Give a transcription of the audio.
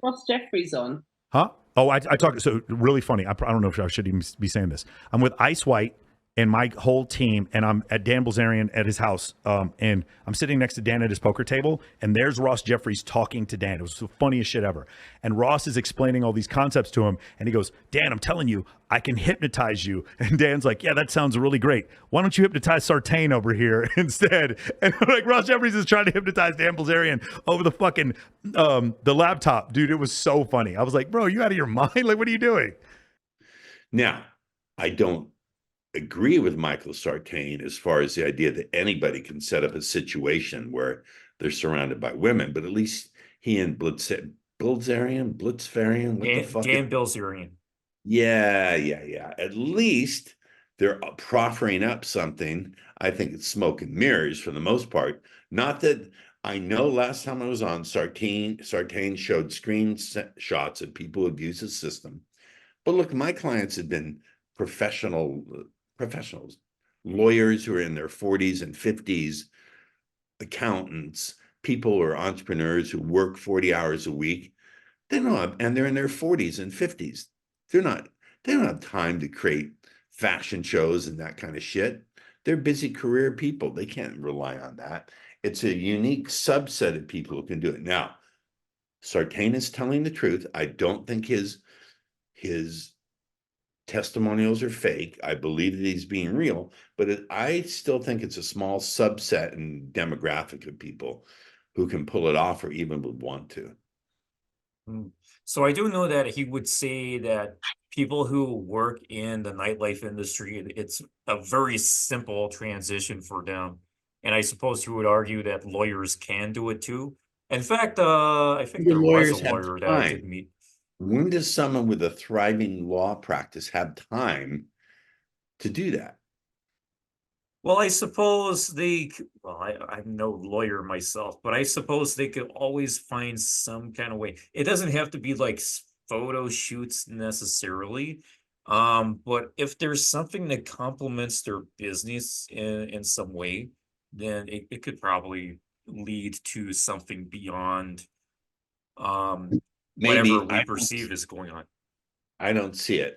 Ross Jeffries on? Huh? Oh, I talked. So really funny. I don't know if I should even be saying this. I'm with Ice White and my whole team, and I'm at Dan Bilzerian at his house. And I'm sitting next to Dan at his poker table, and there's Ross Jeffries talking to Dan. It was the funniest shit ever. And Ross is explaining all these concepts to him, and he goes, "Dan, I'm telling you, I can hypnotize you." And Dan's like, "Yeah, that sounds really great. Why don't you hypnotize Sartain over here instead?" And like Ross Jeffries is trying to hypnotize Dan Bilzerian over the fucking the laptop, dude. It was so funny. I was like, "Bro, you out of your mind? Like, what are you doing?" Now, I don't agree with Michael Sartain as far as the idea that anybody can set up a situation where they're surrounded by women, but at least he and Blitzerian, what the fuck? Dan Bilzerian. Yeah. At least they're proffering up something. I think it's smoke and mirrors for the most part. Not that I know last time I was on, Sartain showed screenshots of people who abuse the system. But look, my clients have been professionals, lawyers who are in their 40s and 50s, accountants, people who are entrepreneurs who work 40 hours a week. They don't, and they're in their 40s and 50s. They don't have time to create fashion shows and that kind of shit. They're busy career people. They can't rely on that. It's a unique subset of people who can do it. Now, Sartain is telling the truth. I don't think his testimonials are fake. I believe that he's being real, but I still think it's a small subset and demographic of people who can pull it off or even would want to. So I do know that he would say that people who work in the nightlife industry, it's a very simple transition for them. And I suppose he would argue that lawyers can do it too. In fact, I think there was a lawyer that I did meet. When does someone with a thriving law practice have time to do that? Well, I suppose I'm no lawyer myself, but I suppose they could always find some kind of way. It doesn't have to be like photo shoots necessarily. But if there's something that complements their business in some way, then it could probably lead to something beyond whatever we perceive is going on. I don't see it.